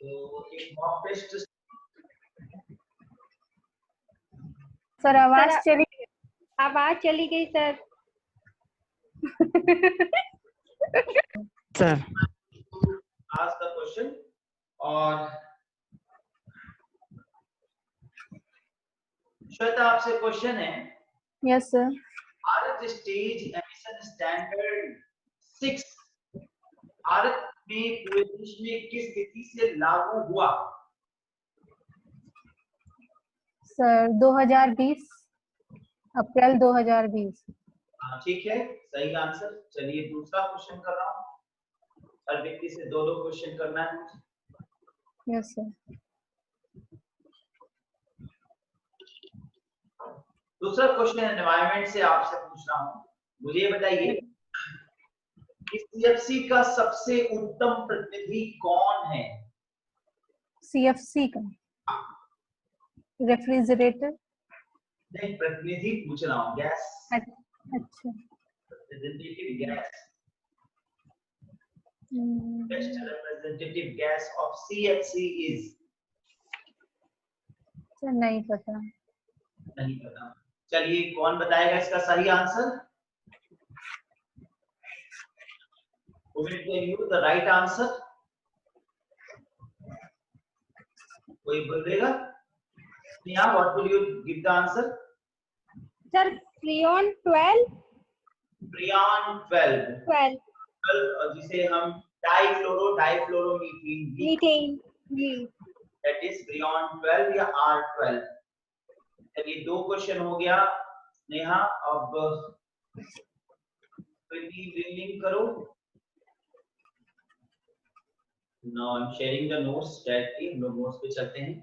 तो एक mock test. Sir आवाज सर, चली गई। आवाज चली गई सर। सर आज का क्वेश्चन और श्वेता आपसे क्वेश्चन है। Yes sir. Bharat stage emission standard 6 Bharat में पूरे देश में किस तिथि से लागू हुआ? सर 2020 अप्रैल 2020। हाँ ठीक है, सही आंसर। चलिए दूसरा क्वेश्चन कर रहा हूँ। हर व्यक्ति से दो दो क्वेश्चन करना है मुझे। Yes sir. दूसरा क्वेश्चन एनवायरनमेंट से आपसे पूछ रहा हूँ। मुझे ये बताइए कि सीएफसी का सबसे उत्तम प्रतिनिधि कौन है? सीएफसी का रेफ्रिजरेटर। नहीं, प्रतिनिधि पूछ रहा हूँ। गैस। अच्छा। Representative gas. Best representative gas off CFC is? Sir नहीं पता। नहीं पता। चलिए कौन बताएगा इसका सही answer? Who will tell you the right answer? कोई बोल देगा? Sneha, what will you give the answer? Sir Freon 12। Freon 12। 12 12 जिसे हम डाइफ्लोरोमीथेन मीथेन। that is Freon 12 या R12। चलिए दो क्वेश्चन हो गया नेहा। अब रीडिंग करो। Now I'm sharing the notes directly। हम लोग नोट्स पे चलते हैं।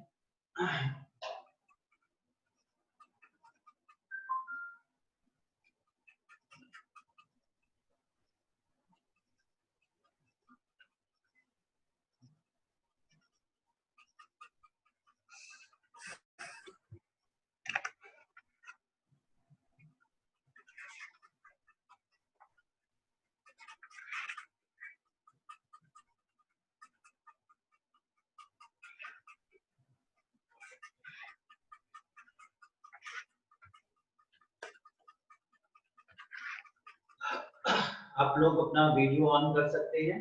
आप लोग अपना वीडियो ऑन कर सकते हैं।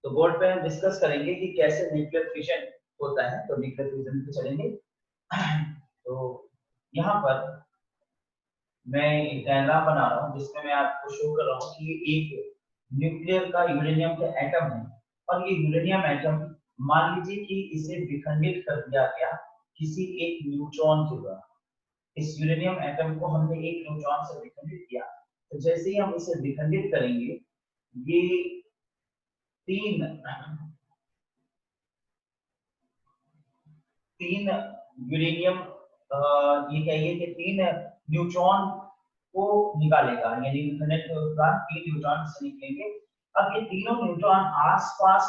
तो बोर्ड पे हम डिस्कस करेंगे कि कैसे न्यूक्लियर फिशन होता है, तो न्यूक्लियर फिशन पे चलेंगे। तो यहाँ पर मैं एक डायग्राम बना रहा हूँ जिसमें मैं आपको शो कर रहा हूँ कि एक न्यूक्लियर का यूरेनियम का एटम है, और ये यूरेनियम एटम मान लीजिए कि इसे विखंडित कर दिया गया किसी एक न्यूट्रॉन के द्वारा। इस यूरेनियम एटम को हमने एक न्यूट्रॉन से विखंडित किया, तो जैसे ही हम इसे विखंडित करेंगे, ये तीन यूरेनियम ये कहिए कि तीन न्यूट्रॉन को निकालेगा, यानी विखंडन के दौरान तीन न्यूट्रॉन से निकलेंगे। अब ये तीनों न्यूट्रॉन आसपास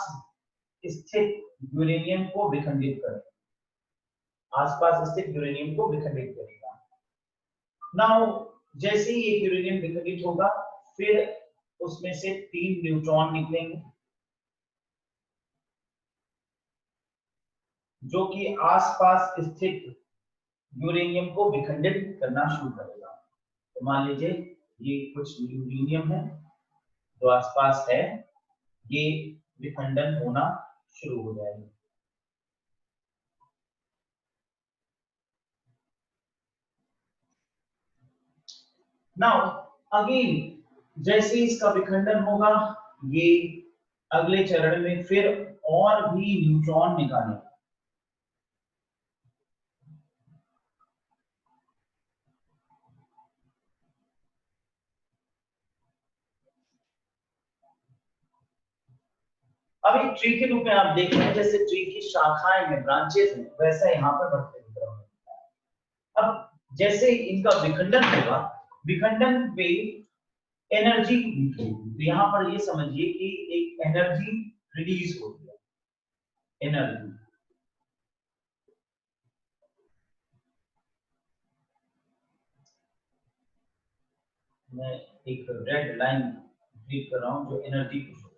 स्थित यूरेनियम को विखंडित करेगा, आसपास स्थित यूरेनियम को विखंडित करेगा। नाउ जैसे ही एक यूरेनियम विखंडित होगा, फिर उसमें से तीन न्यूट्रॉन निकलेंगे जो कि आसपास स्थित यूरेनियम को विखंडित करना शुरू करेगा। तो मान लीजिए ये कुछ यूरेनियम है जो आसपास है, ये विखंडन होना शुरू हो जाएगा। नाउ अगेन जैसे इसका विखंडन होगा, ये अगले चरण में फिर और भी न्यूट्रॉन निकालेगा। अब एक ट्री के रूप में आप देख रहे हैं, जैसे ट्री की शाखाएं हैं, ब्रांचेस हैं, वैसा यहाँ पर बढ़ते दिख रहा है। अब जैसे इनका विखंडन होगा, विखंडन पे एनर्जी निकलेगी, तो यहाँ पर ये समझिए कि एक एनर्जी रिलीज होती है। एनर्जी मैं एक रेड लाइन रीड कर रहा हूं जो एनर्जी पुश होता है।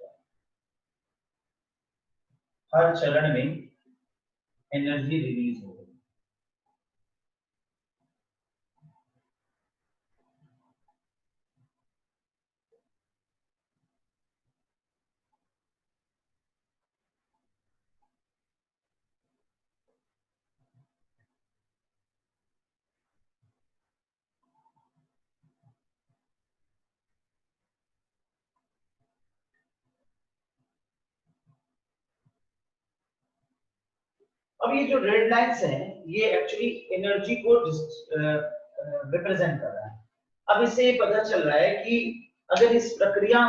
हर चरण में एनर्जी रिलीज हो रही है। अब ये जो रेड लाइंस हैं, ये एक्चुअली एनर्जी को रिप्रेजेंट कर रहा है। अब इससे ये पता चल रहा है कि अगर इस प्रक्रिया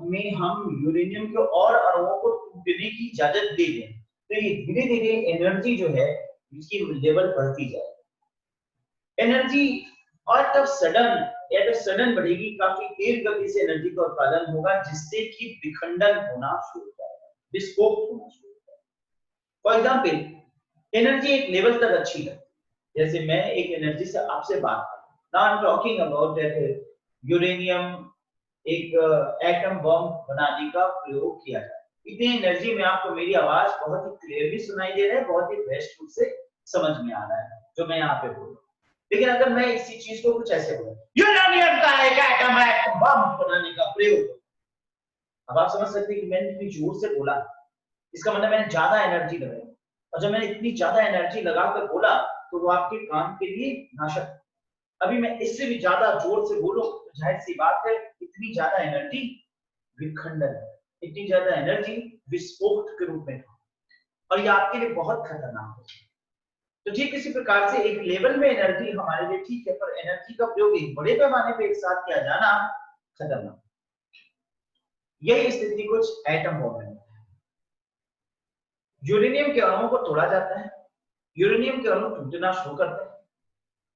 में हम यूरेनियम के और अणुओं को टूटने की इजाजत दे दें, तो ये धीरे धीरे एनर्जी जो है इसकी लेवल बढ़ती जाए। एनर्जी एट अ सडन बढ़ेगी, काफी तेज गति से एनर्जी का उत्पादन होगा, जिससे कि विखंडन होना शुरू हो जाएगा, विस्फोट होना शुरू हो जाएगा। फॉर एग्जाम्पल, एनर्जी एक लेवल तक अच्छी है, जैसे मैं एक एनर्जी से आपसे बात कर रहा हूं, now I am talking about uranium एक एटम बम बनाने का प्रयोग किया जाए। इतनी एनर्जी में आपको मेरी आवाज बहुत ही क्लियरली सुनाई दे रहा है, बहुत ही बेस्ट रूप से समझ में आ रहा है जो मैं यहाँ पे बोल रहा हूँ। लेकिन अगर मैं इसी चीज को कुछ ऐसे बोलूं, यूरेनियम का एक एटम बम बनाने का प्रयोग, अब आप समझ सकते हैं कि मैंने इतनी जोर से बोला, इसका मतलब मैंने ज्यादा एनर्जी लगाई, और जब मैंने इतनी ज्यादा एनर्जी लगाकर बोला तो वो आपके काम के लिए नाशक। अभी मैं इससे भी ज्यादा जोर से बोलूं तो जाहिर सी बात है इतनी ज्यादा एनर्जी विखंडन है, इतनी ज्यादा एनर्जी विस्फोट के रूप में, और ये आपके लिए बहुत खतरनाक है। तो ठीक इसी प्रकार से एक लेवल में एनर्जी हमारे लिए ठीक है, पर एनर्जी का प्रयोग एक बड़े पैमाने पे एक साथ किया जाना खतरनाक। यही स्थिति कुछ एटम बम में। यूरेनियम के अणुओं को तोड़ा जाता है, यूरेनियम के अणु टूटना शुरू करते हैं,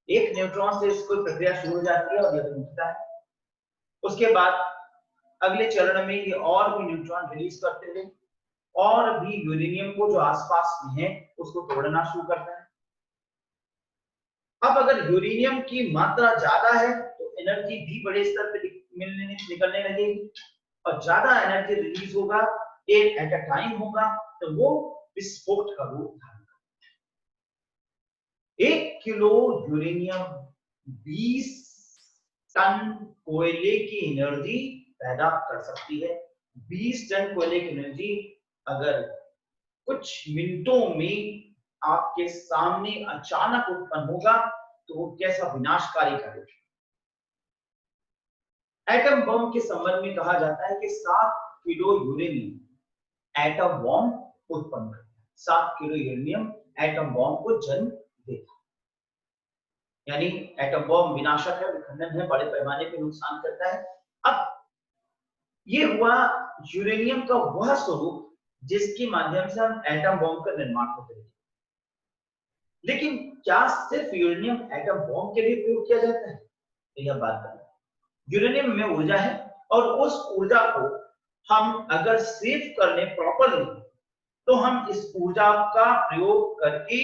एक न्यूट्रॉन से इसको प्रक्रिया शुरू हो जाती है और यह टूटता है। उसके बाद अगले चरण में ये और भी न्यूट्रॉन रिलीज करते हुए और भी यूरेनियम को जो आसपास में है उसको तोड़ना शुरू करता है। अब अगर यूरेनियम की मात्रा ज्यादा है तो एनर्जी भी बड़े स्तर पे निकलने लगेगी, और ज्यादा एनर्जी रिलीज होगा एक एट अ टाइम होगा, तो वो विस्फोट का रूप धारण करता है। 1 किलो यूरेनियम 20 टन कोयले की एनर्जी पैदा कर सकती है। 20 टन कोयले की एनर्जी अगर कुछ मिनटों में आपके सामने अचानक उत्पन्न होगा तो वो कैसा विनाशकारी कार्य। एटम बम के संबंध में कहा जाता है कि 7 किलो यूरेनियम एटम बॉम्ब उत्पन्न करता है। 7 किलो यूरेनियम एटम बॉम्ब को जन्म देता है। यानी एटम बॉम्ब विनाशक है, विखंडन है, बड़े पैमाने पर नुकसान करता है। अब ये हुआ यूरेनियम का वह स्वरूप जिसके माध्यम से हम एटम बॉम्ब का निर्माण होते हैं। लेकिन क्या सिर्फ यूरेनियम एटम बॉम्ब के लिए प्रयोग किया जाता है? तो यह बात है, यूरेनियम में ऊर्जा है और उस ऊर्जा को हम अगर सेव करने प्रॉपरली तो हम इस ऊर्जा का प्रयोग करके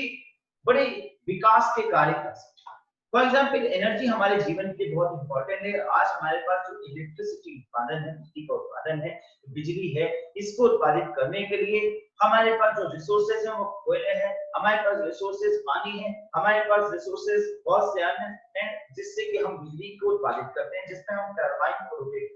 बड़े विकास के कार्य कर सकते हैं। फॉर एग्जाम्पल, एनर्जी हमारे जीवन के लिए बहुत इंपॉर्टेंट है। आज हमारे पास जो इलेक्ट्रिसिटी उत्पादन है, बिजली का उत्पादन है, बिजली है, इसको उत्पादित करने के लिए हमारे पास जो रिसोर्सेज हैं वो कोयले हैं, हमारे पास रिसोर्सेज पानी है, हमारे पास रिसोर्सेज बहुत से अन्य हैं जिससे कि हम बिजली को उत्पादित करते हैं, जिसमें हम टरबाइन को रोटेट।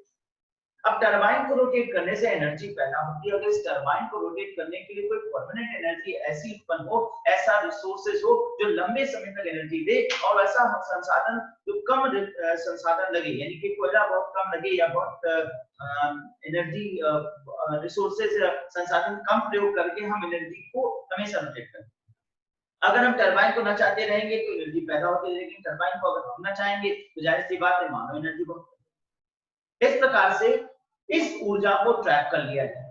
अब टरबाइन को रोटेट करने से एनर्जी पैदा होती है। अगर इस टरबाइन को रोटेट करने के लिए कोई परमानेंट एनर्जी ऐसी उत्पन्न हो, ऐसा रिसोर्सेज हो जो लंबे समय तक एनर्जी दे, और ऐसा संसाधन जो कम संसाधन लगे, यानी कि कोयला बहुत कम लगे या बहुत एनर्जी रिसोर्सेज संसाधन कम प्रयोग करके हम एनर्जी को हमेशा रोटेट करें। अगर हम टरबाइन को न चाहते रहेंगे तो एनर्जी पैदा होती है, लेकिन टरबाइन को अगर हम न चाहेंगे तो जाहिर सी बात है मानव एनर्जी बहुत। इस प्रकार से इस ऊर्जा को ट्रैक कर लिया जाए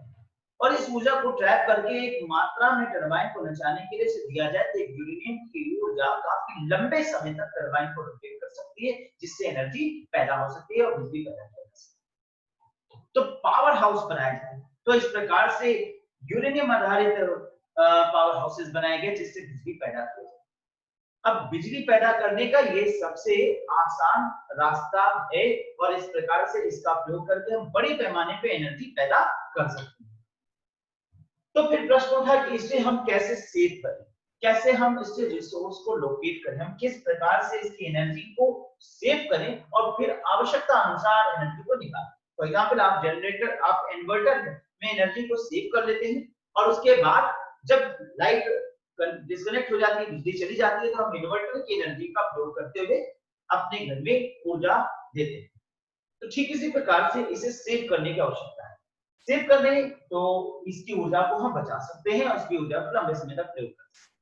और इस ऊर्जा को ट्रैक करके एक मात्रा में टरबाइन को नचाने के लिए इसे दिया जाए तो एक यूरेनियम की ऊर्जा काफी लंबे समय तक टरबाइन को रोटेट कर सकती है, जिससे एनर्जी पैदा हो सकती है और बिजली पैदा हो सकती है। तो पावर हाउस बनाया जाए। तो इस प्रकार से यूरेनियम आधारित पावर हाउसेस बनाए गए जिससे बिजली पैदा की जाए। अब बिजली पैदा करने का ये सबसे आसान रास्ता है और इस प्रकार से इसका प्रयोग करके हम बड़े पैमाने पे एनर्जी पैदा कर सकते हैं। तो फिर प्रश्न उठा कि इसे हम कैसे सेव करें, कैसे हम इससे रिसोर्स को लोकेट करें, हम किस प्रकार से इसकी एनर्जी को सेव करें और फिर आवश्यकता अनुसार एनर्जी को निकालें। फॉर एग्जांपल, आप जनरेटर, आप इन्वर्टर में एनर्जी को सेव कर लेते हैं और उसके बाद जब लाइट डिस्कनेक्ट हो जाती है, बिजली चली जाती है, तो हम इन्वर्टर की एनर्जी का प्रयोग करते हुए अपने घर में ऊर्जा देते हैं। तो ठीक इसी प्रकार से इसे सेव करने की आवश्यकता है। सेव करने तो इसकी ऊर्जा को हम बचा सकते हैं और इसकी ऊर्जा को लंबे समय तक प्रयोग कर सकते हैं।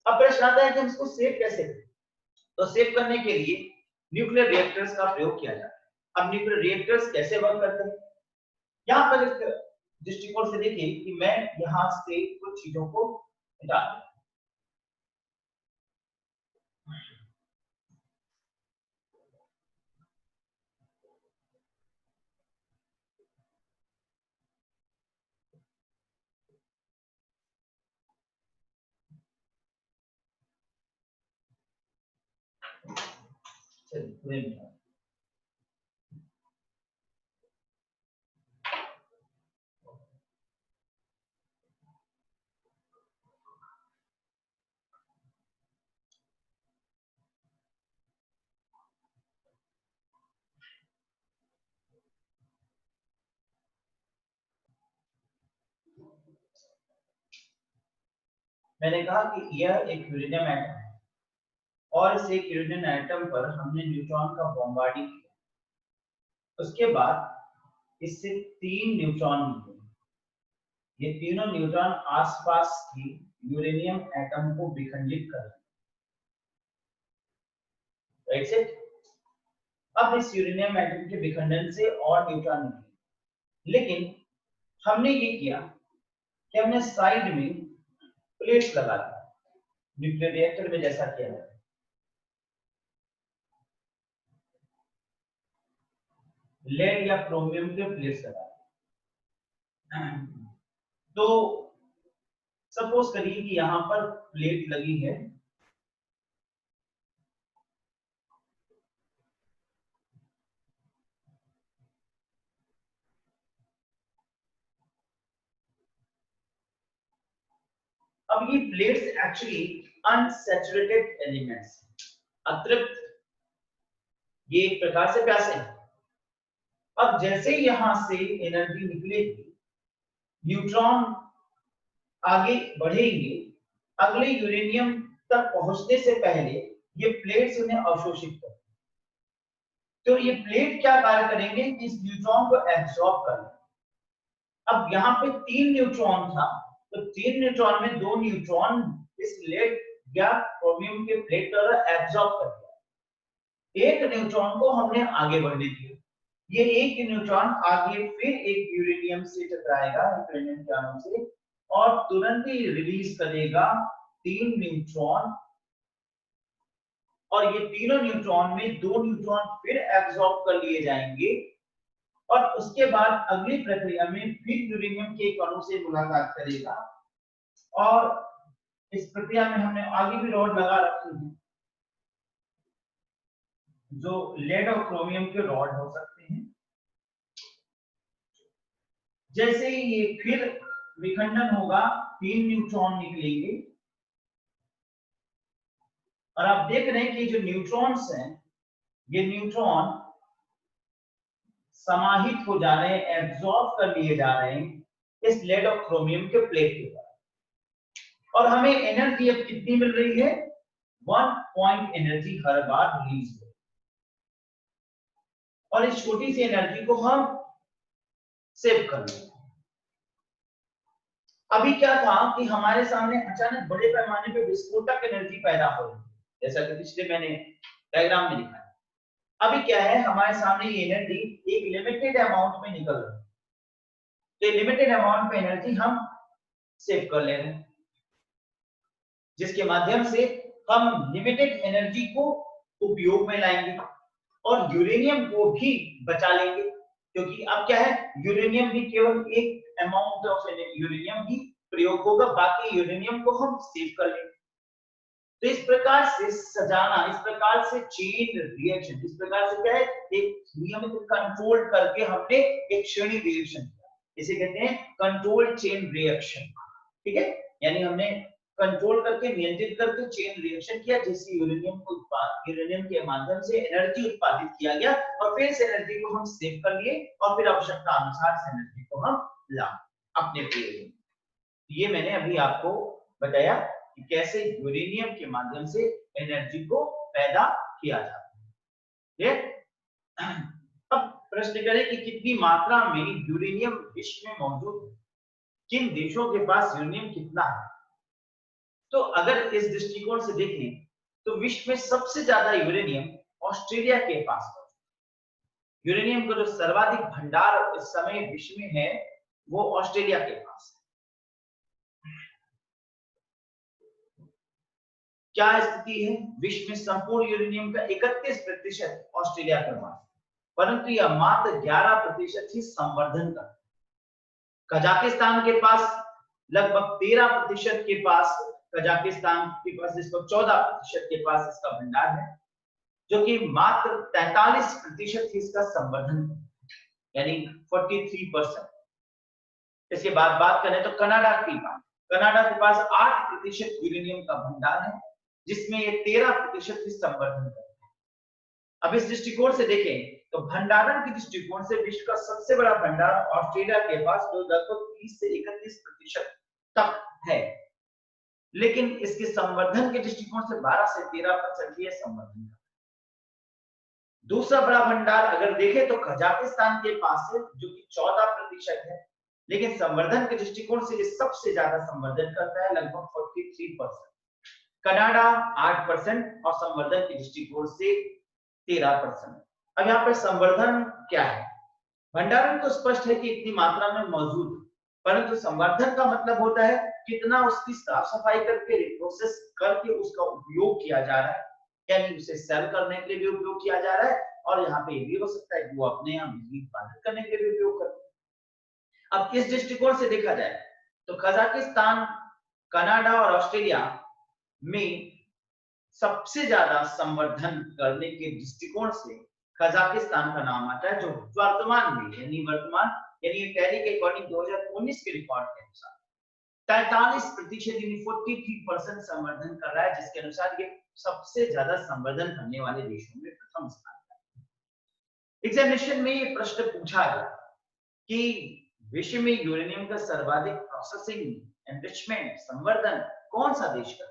अब प्रश्न आता है कि हम इसको सेव कैसे करें? तो सेव करने के लिए न्यूक्लियर रिएक्टर्स का प्रयोग किया जाता है। अब न्यूक्लियर रिएक्टर्स कैसे वर्क करते हैं? यहाँ पर इस दृष्टिकोण से देखिए कि मैं यहाँ से कुछ चीजों को हटा दूं। मैंने कहा कि यह एक यूरेनियम एटम है और इस एक यूरेनियम एटम पर हमने न्यूट्रॉन का बॉम्बार्डिंग किया। उसके बाद इससे 3 न्यूट्रॉन निकले। ये तीनों न्यूट्रॉन आसपास की यूरेनियम एटम को विखंडित कर रहे हैं। अब इस यूरेनियम एटम के विखंडन से और न्यूट्रॉन निकले, लेकिन हमने ये किया कि हमने साइड में प्लेट्स लगा दी, न्यूक्लियर रिएक्टर में जैसा किया जाता है। लेड या क्रोमियम के प्लेट्स लगा दी। तो सपोज करिए कि यहां पर प्लेट लगी है, अब ये प्लेट्स एक्चुअली अनसैचुरेटेड एलिमेंट्स, अतृप्त, ये एक प्रकार से प्यासे हैं। अब जैसे यहां से एनर्जी निकलेगी, न्यूट्रॉन आगे बढ़ेंगे, अगले यूरेनियम तक पहुंचने से पहले ये प्लेट्स उन्हें अवशोषित करते हैं। तो ये प्लेट क्या कार्य करेंगे, इस न्यूट्रॉन को एब्सॉर्ब कर लेंगे। अब यहाँ पे 3 न्यूट्रॉन था, तो 3 न्यूट्रॉन में 2 न्यूट्रॉन इस लेड या क्रोमियम के प्लेट द्वारा एब्सॉर्ब कर दिया। एक न्यूट्रॉन को हमने आगे बढ़ने दिया, ये एक न्यूट्रॉन आगे फिर एक यूरेनियम से टकराएगा, यूरेनियम के अणु से, और तुरंत ही रिलीज करेगा 3 न्यूट्रॉन, और ये तीनों न्यूट्रॉन में 2 न्यूट्रॉन फिर एब्सॉर्ब कर लिए जाएंगे, और उसके बाद अगली प्रक्रिया में फिर यूरेनियम के एक अणु से मुलाकात करेगा। और इस प्रक्रिया में हमने आगे भी रॉड लगा रखी है, जो लेड और क्रोमियम के रॉड हो सकते हैं। जैसे ही ये फिर विखंडन होगा, 3 न्यूट्रॉन निकलेंगे, और आप देख रहे हैं कि जो न्यूट्रॉन्स हैं, ये न्यूट्रॉन समाहित हो जा रहे हैं, एब्सॉर्ब कर लिए जा रहे हैं इस लेड और क्रोमियम के प्लेट के द्वारा। और हमें एनर्जी अब कितनी मिल रही है, 1 पॉइंट एनर्जी हर बार रिलीज हो, और इस छोटी सी एनर्जी को हम सेव कर लेंगे। अभी क्या था कि हमारे सामने अचानक बड़े पैमाने पे विस्फोटक एनर्जी पैदा हो रही है, जैसा कि पिछले मैंने डायग्राम में दिखाया। अभी क्या है, हमारे सामने ये एनर्जी एक लिमिटेड अमाउंट में निकल रही है, तो लिमिटेड अमाउंट में एनर्जी हम सेव कर ले रहे हैं, जिसके माध्यम से हम लिमिटेड एनर्जी को उपयोग में लाएंगे और यूरेनियम को भी बचा लेंगे, क्योंकि अब क्या है, यूरेनियम भी केवल एक अमाउंट ऑफ यूरेनियम ही प्रयोग होगा, बाकी यूरेनियम को हम सेव कर लेंगे। तो इस प्रकार से सजाना, इस प्रकार से चेन रिएक्शन, इस प्रकार से क्या है, एक नियमित कंट्रोल करके हमने एक श्रेणी रिएक्शन किया, इसे कहते हैं कंट्रोल चेन रिएक्शन। ठीक है, यानी हमने कंट्रोल करके, नियंत्रित करके चेन रिएक्शन किया, जिससे यूरेनियम के माध्यम से एनर्जी उत्पादित किया गया, और फिर इस एनर्जी को हम सेव कर लिए, और फिर आवश्यकता अनुसार इस एनर्जी को हम ला अपने प्रयोग में। ये मैंने अभी आपको बताया कि कैसे यूरेनियम के माध्यम से एनर्जी को पैदा किया जाता है। अब प्रश्न करें कि कितनी मात्रा में यूरेनियम विश्व में मौजूद है, किन देशों के पास यूरेनियम कितना है। तो अगर इस दृष्टिकोण से देखें तो विश्व में सबसे ज्यादा यूरेनियम ऑस्ट्रेलिया के पास है। यूरेनियम का जो सर्वाधिक भंडार इस समय विश्व में है, वो ऑस्ट्रेलिया के पास है। क्या स्थिति है, विश्व में संपूर्ण यूरेनियम का 31% ऑस्ट्रेलिया के पास, परंतु यह मात्र 11% ही संवर्धन करता है। कजाकिस्तान के पास लगभग 13% के पास, कजाकिस्तान के पास इसको 14% के पास इसका भंडार है, जो कि मात्र 43% ही इसका संवर्धन, यानी 43%। इसके बाद बात करें तो कनाडा के पास 8% यूरेनियम का भंडार है, जिसमें ये 13% ही संवर्धन करते हैं। अब इस दृष्टिकोण से देखें तो भंडारण के दृष्टिकोण से विश्व का सबसे बड़ा भंडार ऑस्ट्रेलिया के पास, जो लगभग 30 से 31% तक है, लेकिन इसके संवर्धन के दृष्टिकोण से 12 से 13% ही संवर्धन है। दूसरा बड़ा भंडार अगर देखें तो कजाकिस्तान के पास है, जो कि 14% है, लेकिन संवर्धन के दृष्टिकोण से ये सबसे ज्यादा संवर्धन करता है, लगभग 43%। कनाडा 8% और संवर्धन के दृष्टिकोण से 13%। अब यहाँ पर संवर्धन क्या है, भंडारण तो स्पष्ट है कि इतनी मात्रा में मौजूद है, परंतु संवर्धन का मतलब होता है कितना उसकी साफ सफाई करके, रिप्रोसेस करके उसका उपयोग किया जा रहा है, यानी उसे सेल करने के लिए भी उपयोग किया जा रहा है, और यहाँ पे ये भी हो सकता है कि वो अपने यहाँ बिजली उत्पादन करने के लिए उपयोग करते हैं। अब इस दृष्टिकोण से देखा जाए तो कजाकिस्तान, कनाडा और ऑस्ट्रेलिया में सबसे ज्यादा संवर्धन करने के दृष्टिकोण से कजाकिस्तान का नाम आता है, जो वर्तमान में यानी टैली के अकॉर्डिंग 2019 के रिकॉर्ड के अनुसार 43% यानी 43% संवर्धन कर रहा है, जिसके अनुसार ये सबसे ज्यादा संवर्धन करने वाले देशों में प्रथम स्थान पर। एग्जामिनेशन में ये प्रश्न पूछा गया कि विश्व में यूरेनियम का सर्वाधिक प्रोसेसिंग एनरिचमेंट संवर्धन कौन सा देश करता है?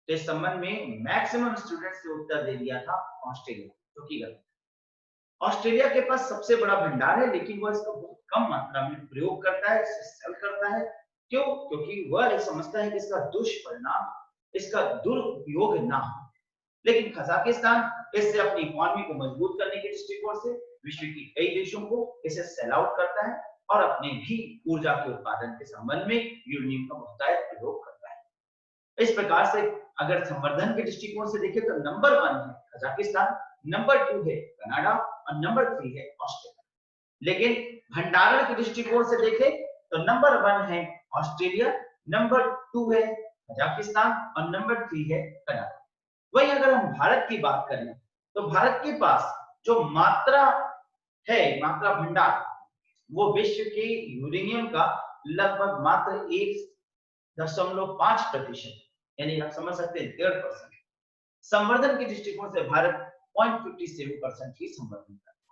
तो इस संबंध में मैक्सिमम स्टूडेंट्स ने उत्तर दे दिया था ऑस्ट्रेलिया, जो कि गलत है। ऑस्ट्रेलिया के पास सबसे बड़ा भंडार है, लेकिन वो इसका बहुत कम मात्रा में प्रयोग करता है, इसे सेल करता है। क्यों? क्योंकि वह समझता है कि इसका दुष्परिणाम, इसका दुरुपयोग ना हो। लेकिन कजाकिस्तान इससे अपनी इकोनॉमी को मजबूत करने के दृष्टिकोण से विश्व के कई देशों को इसे सेल आउट करता है और अपने भी ऊर्जा के उत्पादन के संबंध में यूरेनियम का बहुतायत प्रयोग करता है। इस प्रकार से अगर संवर्धन के दृष्टिकोण से देखें तो नंबर 1 है कजाकिस्तान, नंबर 2 है कनाडा और नंबर 3 है ऑस्ट्रेलिया। लेकिन भंडारण के दृष्टिकोण से देखें तो नंबर 1 है ऑस्ट्रेलिया, नंबर 2 है कजाकिस्तान और नंबर 3 है कनाडा। वहीं अगर हम भारत की बात करें तो भारत के पास जो मात्रा है, मात्रा भंडार, वो विश्व के यूरेनियम का लगभग मात्र 1.5%, यानी आप समझ सकते हैं 1.5%। संवर्धन के दृष्टिकोण से भारत 0.57% ही संवर्धन करता है।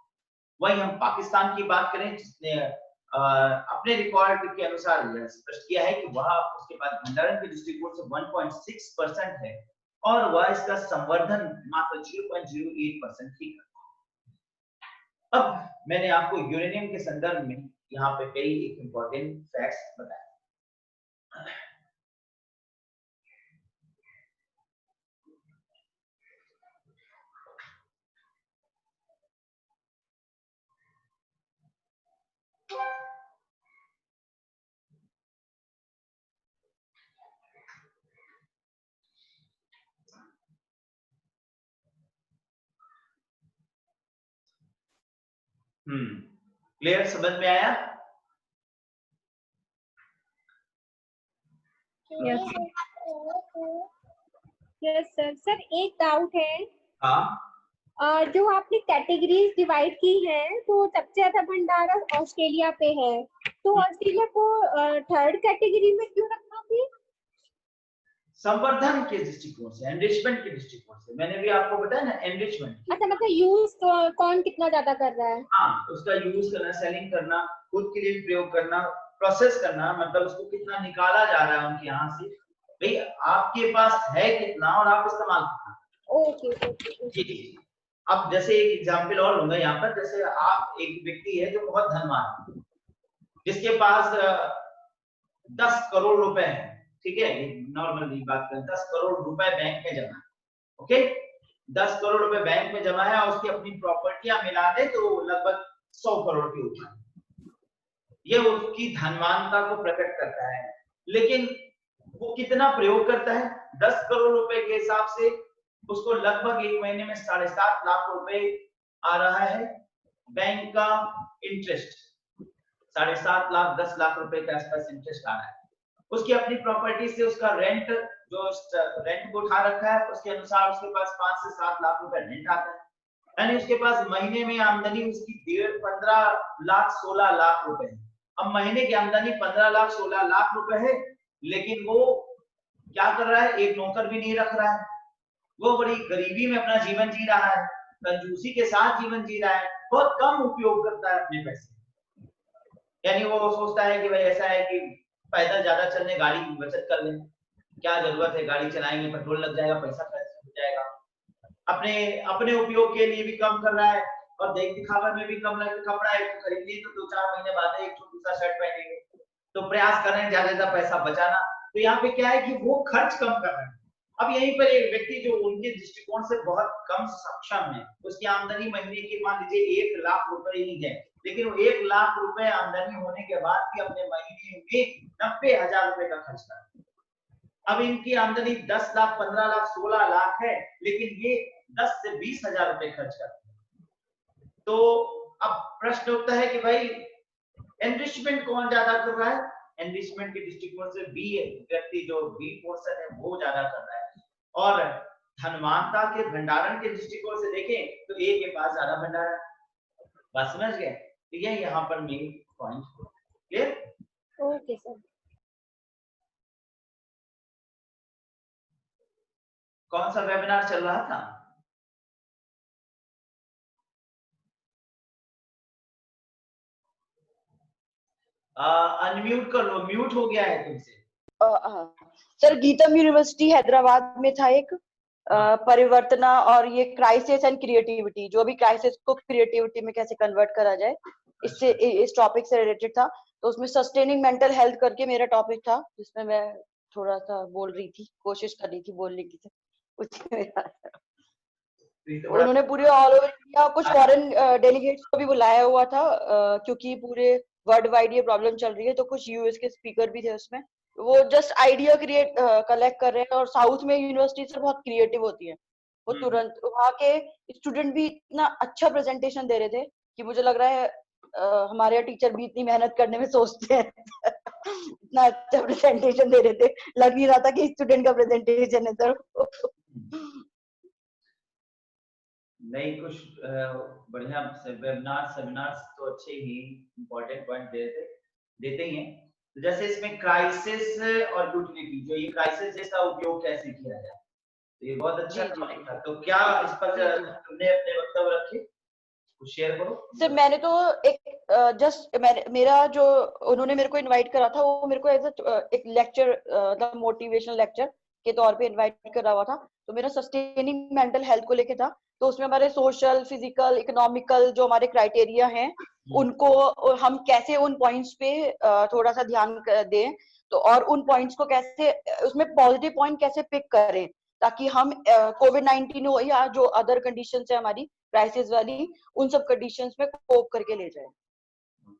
वहीं हम पाकिस्तान की बात करें, जिसने अपने रिकॉर्ड के अनुसार यह स्पष्ट किया है कि वह उसके पास भंडारण के दृष्टिकोण से 1.6% है और वह इसका संवर्धन मात्र 0.08% ही करता है। अब मैंने आपको यूरेनियम के संदर्भ में यहाँ पे कई एक इंपॉर्टेंट फैक्ट्स बताए। क्लियर, समझ में आया? Yes sir. सर एक डाउट है, हाँ, जो आपने कैटेगरीज डिवाइड की हैं तो सबसे ज्यादा भंडारण ऑस्ट्रेलिया पे है, तो ऑस्ट्रेलिया को थर्ड कैटेगरी में क्यों रखना फिर? संवर्धन के दृष्टिकोण से, एनरिचमेंट के दृष्टिकोण से मैंने भी आपको बताया ना, एनरिचमेंट। अच्छा, मतलब यूज कौन कितना ज्यादा कर रहा है? हाँ, उसका यूज करना, सेलिंग करना, खुद के लिए प्रयोग करना, प्रोसेस करना, मतलब उसको कितना निकाला जा रहा है उनके यहाँ से, भाई आपके पास है कितना और आप इस्तेमाल करना। ओके। जी। अब जैसे एक एग्जांपल और लूंगा यहाँ पर, जैसे आप एक व्यक्ति है जो बहुत धनवान है, जिसके पास 10 करोड़ रुपए है, ठीक है, नॉर्मली बात करें, 10 करोड़ रुपए बैंक में जमा है, ओके, 10 करोड़ रुपए बैंक में जमा है और उसकी अपनी प्रॉपर्टियां मिला दे तो लगभग 100 करोड़ के ऊपर। ये उसकी धनवानता को प्रकट करता है। लेकिन वो कितना प्रयोग करता है? 10 करोड़ रुपए के हिसाब से उसको लगभग एक महीने में 7.5 लाख रुपए आ रहा है बैंक का इंटरेस्ट, 7.5 लाख 10 लाख रुपए के आसपास इंटरेस्ट आ रहा है। उसकी अपनी प्रॉपर्टी से उसका रेंट, जो रेंट को उठा रखा है उसके अनुसार उसके पास 5 से 7 लाख रुपए रेंट आता है, यानी उसके पास महीने में आमदनी उसकी 15 लाख 16 लाख रुपए है। अब महीने की आमदनी 15 लाख 16 लाख रुपए है, लेकिन वो क्या कर रहा है? एक नौकर भी नहीं रख रहा है, वो बड़ी गरीबी में अपना जीवन जी रहा है, कंजूसी के साथ जीवन जी रहा है, बहुत कम उपयोग करता है अपने पैसे। यानी वो सोचता है कि भाई ऐसा है कि पैदल ज्यादा चलने, गाड़ी की बचत कर लें, क्या जरूरत है, गाड़ी चलाएंगे पेट्रोल लग जाएगा, पैसा खर्च हो जाएगा। अपने अपने उपयोग के लिए भी कम कर रहा है और देख दिखावा में भी कम कपड़ा है खरीद लिए तो 2-4 महीने बाद एक दूसरा शर्ट पहनेंगे, तो प्रयास कर रहे हैं ज्यादा पैसा बचाना। तो यहाँ पे क्या है कि वो खर्च कम कर रहे हैं। अब यहीं पर एक व्यक्ति जो उनके दृष्टिकोण से बहुत कम सक्षम है, उसकी आमदनी महीने की मान लीजिए 1 लाख रुपए ही है, लेकिन वो 1 लाख रुपए आमदनी होने के बाद भी अपने महीने में 90,000 रुपए का खर्च करते हैं। अब इनकी आमदनी 10 लाख 15 लाख 16 लाख है, लेकिन ये 10 से 20,000 रुपए खर्च करते हैं। तो अब प्रश्न उठता है कि भाई एनरिचमेंट कौन ज्यादा कर रहा है? एनरिचमेंट के दृष्टिकोण से बी व्यक्ति, जो बी पोर्शन है वो ज्यादा कर रहा है, और धनवानता के भंडारण के दृष्टिकोण से देखें तो ए के पास ज्यादा भंडारण। बात समझ गए? तो ये यहाँ पर main point. Clear? Okay sir. कौन सा वेबिनार चल रहा था? अनम्यूट कर लो, म्यूट हो गया है तुमसे। सर गीतम यूनिवर्सिटी हैदराबाद में था एक परिवर्तना, और ये क्राइसिस एंड क्रिएटिविटी, जो भी क्राइसिस को क्रिएटिविटी में कैसे कन्वर्ट करा जाए, इससे इस टॉपिक से रिलेटेड था। तो उसमें सस्टेनिंग मेंटल हेल्थ करके मेरा टॉपिक था, जिसमें मैं थोड़ा सा बोल रही थी, कोशिश कर रही थी बोलने की। और उन्होंने पूरे ऑल ओवर इंडिया कुछ फॉरेन डेलीगेट्स को भी बुलाया हुआ था, क्योंकि पूरे वर्ल्ड वाइड ये प्रॉब्लम चल रही है, तो कुछ यूएस के स्पीकर भी थे उसमें। वो जस्ट आइडिया क्रिएट कलेक्ट कर रहे हैं, और साउथ में यूनिवर्सिटी से बहुत क्रिएटिव होती है, वो तुरंत वहाँ के स्टूडेंट भी इतना अच्छा प्रेजेंटेशन दे रहे थे कि मुझे लग रहा है हमारे टीचर भी इतनी मेहनत करने में सोचते हैं। इतना अच्छा प्रेजेंटेशन दे रहे थे, लग नहीं रहा था कि स्टूडेंट का प्रेजेंटेशन है सर। नहीं, कुछ बढ़िया सेमिनार्स तो अच्छे ही इम्पोर्टेंट पॉइंट देते ही हैं। तो जैसे इसमें क्राइसिस और यूटिलिटी, जो ये क्राइसिस जैसा उपयोग कैसे किया जाए, तो ये बहुत अच्छा टॉपिक था। तो क्या इस पर तुमने अपने वक्तव्य रखे, कुछ शेयर करो। सर मैंने तो एक जस्ट मेरा जो उन्होंने मेरे को इनवाइट करा था, वो मेरे को एज एक लेक्चर, मतलब मोटिवेशनल लेक्चर के तौर पे इनवाइट करा हुआ था। तो मेरा सस्टेनिंग मेंटल हेल्थ को लेके था। तो उसमें हमारे सोशल, फिजिकल, इकोनॉमिकल जो हमारे क्राइटेरिया हैं, उनको हम कैसे उन पॉइंट्स पे थोड़ा सा ध्यान दें, तो और उन पॉइंट्स को कैसे, उसमें पॉजिटिव पॉइंट कैसे पिक करें, ताकि हम कोविड-19 हो या जो अदर कंडीशन है हमारी क्राइसिस वाली, उन सब कंडीशंस में कोप करके ले जाए।